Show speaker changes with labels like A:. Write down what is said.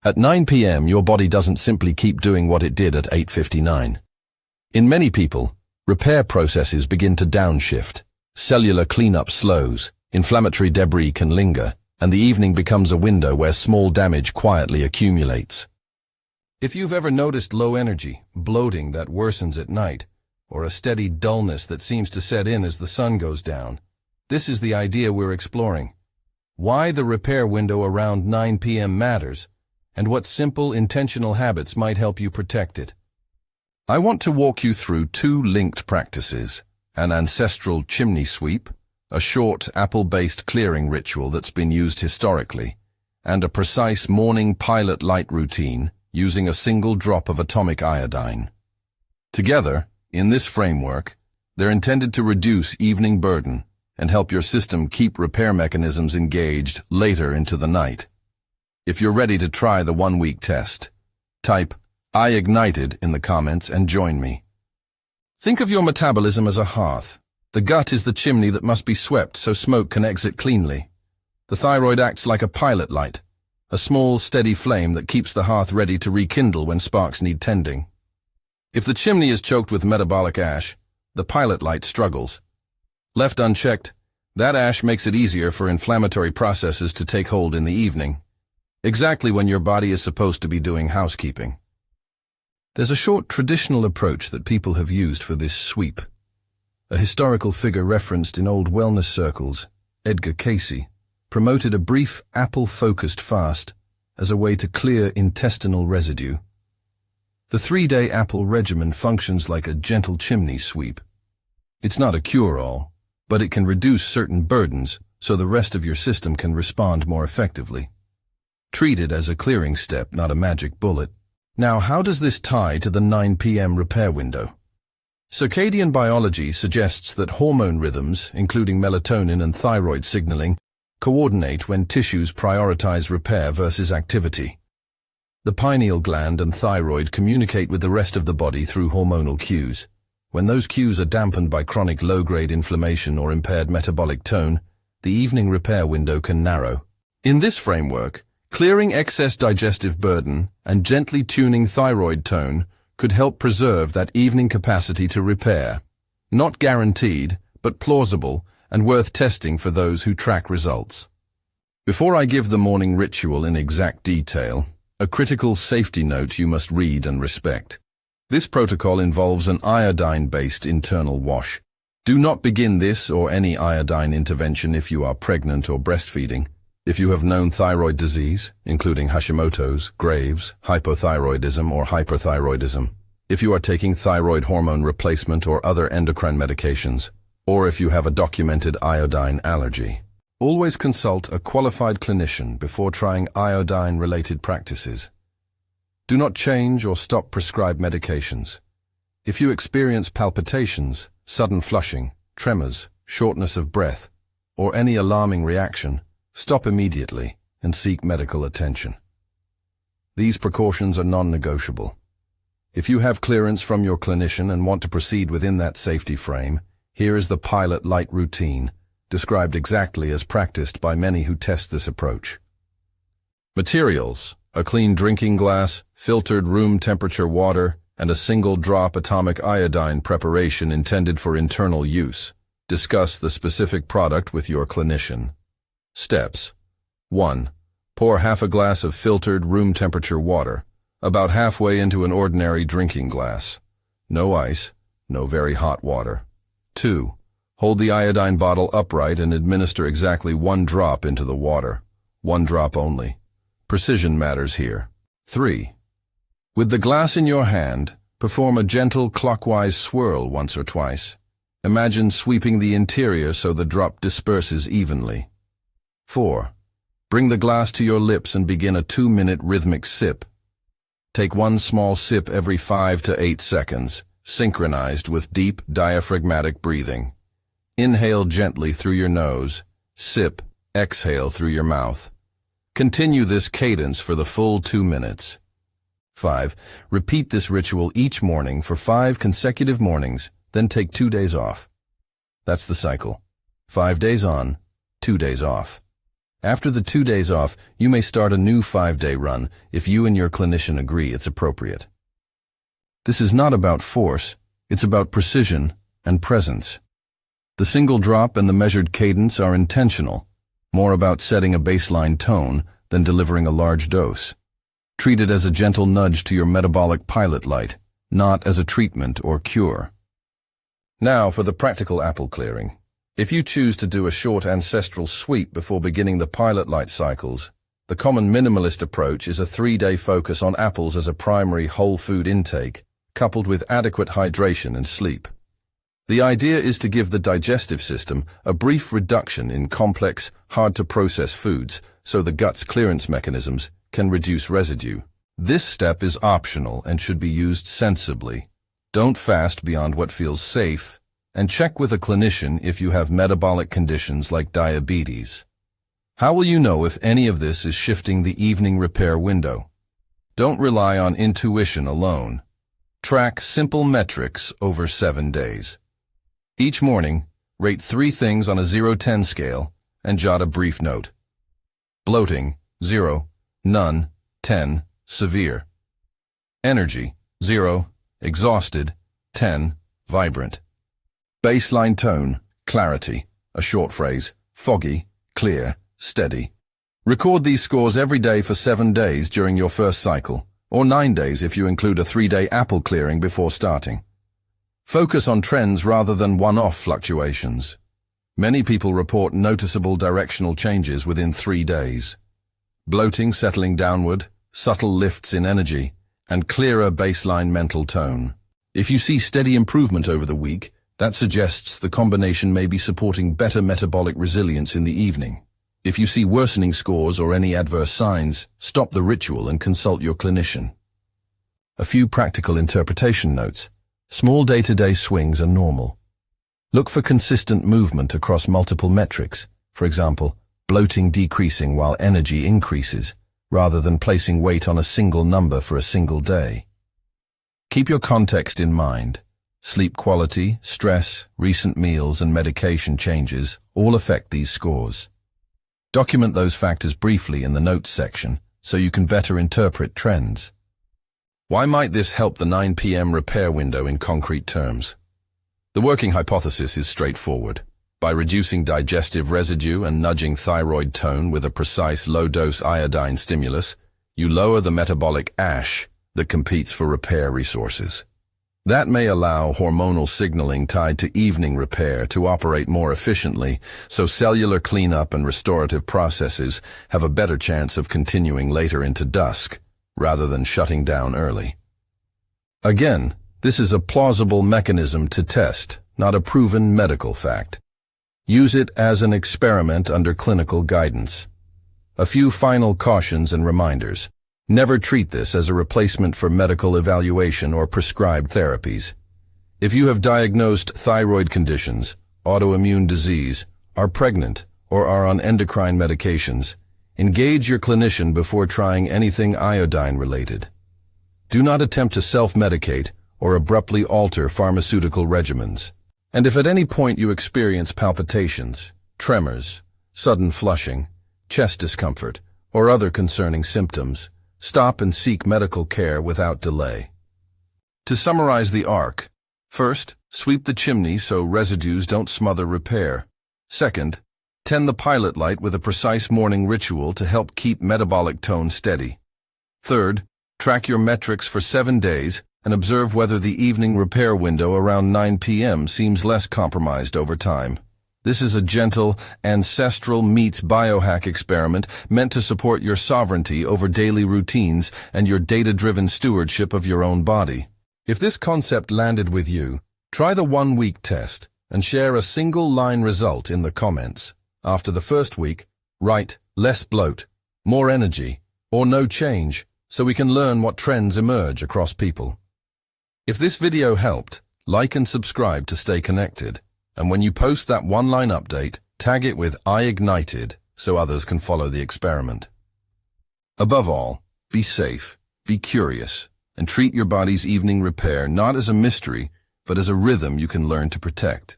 A: At 9 p.m., your body doesn't simply keep doing what it did at 8:59. In many people, repair processes begin to downshift. Cellular cleanup slows, inflammatory debris can linger, and the evening becomes a window where small damage quietly accumulates. If you've ever noticed low energy, bloating that worsens at night, or a steady dullness that seems to set in as the sun goes down, this is the idea we're exploring. Why the repair window around 9 p.m. matters, and what simple, intentional habits might help you protect it. I want to walk you through two linked practices: an ancestral chimney sweep, a short apple-based clearing ritual that's been used historically, and a precise morning pilot light routine using a single drop of atomic iodine. Together, in this framework, they're intended to reduce evening burden and help your system keep repair mechanisms engaged later into the night. If you're ready to try the one-week test, type "I ignited" in the comments and join me. Think of your metabolism as a hearth. The gut is the chimney that must be swept so smoke can exit cleanly. The thyroid acts like a pilot light, a small, steady flame that keeps the hearth ready to rekindle when sparks need tending. If the chimney is choked with metabolic ash, the pilot light struggles. Left unchecked, that ash makes it easier for inflammatory processes to take hold in the evening, exactly when your body is supposed to be doing housekeeping. There's a short traditional approach that people have used for this sweep. A historical figure referenced in old wellness circles, Edgar Cayce, promoted a brief apple-focused fast as a way to clear intestinal residue. The 3-day apple regimen functions like a gentle chimney sweep. It's not a cure-all, but it can reduce certain burdens so the rest of your system can respond more effectively. Treat it as a clearing step, not a magic bullet. Now, how does this tie to the 9 p.m. repair window? Circadian biology suggests that hormone rhythms, including melatonin and thyroid signaling, coordinate when tissues prioritize repair versus activity. The pineal gland and thyroid communicate with the rest of the body through hormonal cues. When those cues are dampened by chronic low-grade inflammation or impaired metabolic tone, the evening repair window can narrow. In this framework, clearing excess digestive burden and gently tuning thyroid tone could help preserve that evening capacity to repair. Not guaranteed, but plausible and worth testing for those who track results. Before I give the morning ritual in exact detail, a critical safety note you must read and respect. This protocol involves an iodine-based internal wash. Do not begin this or any iodine intervention if you are pregnant or breastfeeding. If you have known thyroid disease, including Hashimoto's, Graves', hypothyroidism, or hyperthyroidism, if you are taking thyroid hormone replacement or other endocrine medications, or if you have a documented iodine allergy, always consult a qualified clinician before trying iodine-related practices. Do not change or stop prescribed medications. If you experience palpitations, sudden flushing, tremors, shortness of breath, or any alarming reaction, stop immediately and seek medical attention. These precautions are non-negotiable. If you have clearance from your clinician and want to proceed within that safety frame, here is the pilot light routine, described exactly as practiced by many who test this approach. Materials: a clean drinking glass, filtered room temperature water, and a single drop atomic iodine preparation intended for internal use. Discuss the specific product with your clinician. Steps: 1. Pour half a glass of filtered room temperature water, about halfway into an ordinary drinking glass. No ice, no very hot water. 2. Hold the iodine bottle upright and administer exactly 1 drop into the water. 1 drop only. Precision matters here. 3. With the glass in your hand, perform a gentle clockwise swirl once or twice. Imagine sweeping the interior so the drop disperses evenly. 4. Bring the glass to your lips and begin a 2-minute rhythmic sip. Take 1 small sip every 5 to 8 seconds, synchronized with deep diaphragmatic breathing. Inhale gently through your nose, sip, exhale through your mouth. Continue this cadence for the full 2 minutes. 5. Repeat this ritual each morning for 5 consecutive mornings, then take 2 days off. That's the cycle. 5 days on, 2 days off. After the 2 days off, you may start a new 5-day run if you and your clinician agree it's appropriate. This is not about force, it's about precision and presence. The single drop and the measured cadence are intentional, more about setting a baseline tone than delivering a large dose. Treat it as a gentle nudge to your metabolic pilot light, not as a treatment or cure. Now for the practical apple clearing. If you choose to do a short ancestral sweep before beginning the pilot light cycles, the common minimalist approach is a 3-day focus on apples as a primary whole food intake, coupled with adequate hydration and sleep. The idea is to give the digestive system a brief reduction in complex, hard-to-process foods so the gut's clearance mechanisms can reduce residue. This step is optional and should be used sensibly. Don't fast beyond what feels safe, and check with a clinician if you have metabolic conditions like diabetes. How will you know if any of this is shifting the evening repair window? Don't rely on intuition alone. Track simple metrics over 7 days. Each morning, rate 3 things on a 0-10 scale and jot a brief note. Bloating, 0, none, 10, severe. Energy, 0, exhausted, 10, vibrant. Baseline tone, clarity, a short phrase, foggy, clear, steady. Record these scores every day for 7 days during your first cycle, or 9 days if you include a 3-day apple clearing before starting. Focus on trends rather than one-off fluctuations. Many people report noticeable directional changes within 3 days. Bloating settling downward, subtle lifts in energy, and clearer baseline mental tone. If you see steady improvement over the week, that suggests the combination may be supporting better metabolic resilience in the evening. If you see worsening scores or any adverse signs, stop the ritual and consult your clinician. A few practical interpretation notes. Small day-to-day swings are normal. Look for consistent movement across multiple metrics, for example, bloating decreasing while energy increases, rather than placing weight on a single number for a single day. Keep your context in mind. Sleep quality, stress, recent meals, and medication changes all affect these scores. Document those factors briefly in the notes section so you can better interpret trends. Why might this help the 9 p.m. repair window in concrete terms? The working hypothesis is straightforward. By reducing digestive residue and nudging thyroid tone with a precise low-dose iodine stimulus, you lower the metabolic ash that competes for repair resources. That may allow hormonal signaling tied to evening repair to operate more efficiently, so cellular cleanup and restorative processes have a better chance of continuing later into dusk, rather than shutting down early. Again, this is a plausible mechanism to test, not a proven medical fact. Use it as an experiment under clinical guidance. A few final cautions and reminders. Never treat this as a replacement for medical evaluation or prescribed therapies. If you have diagnosed thyroid conditions, autoimmune disease, are pregnant, or are on endocrine medications, engage your clinician before trying anything iodine-related. Do not attempt to self-medicate or abruptly alter pharmaceutical regimens. And if at any point you experience palpitations, tremors, sudden flushing, chest discomfort, or other concerning symptoms, stop and seek medical care without delay. To summarize the arc, first, sweep the chimney so residues don't smother repair. Second, tend the pilot light with a precise morning ritual to help keep metabolic tone steady. Third, track your metrics for 7 days and observe whether the evening repair window around 9 p.m. seems less compromised over time. This is a gentle, ancestral meets biohack experiment meant to support your sovereignty over daily routines and your data-driven stewardship of your own body. If this concept landed with you, try the 1-week test and share a single-line result in the comments. After the first week, write less bloat, more energy, or no change, so we can learn what trends emerge across people. If this video helped, like and subscribe to stay connected. And when you post that one-line update, tag it with I Ignited so others can follow the experiment. Above all, be safe, be curious, and treat your body's evening repair not as a mystery, but as a rhythm you can learn to protect.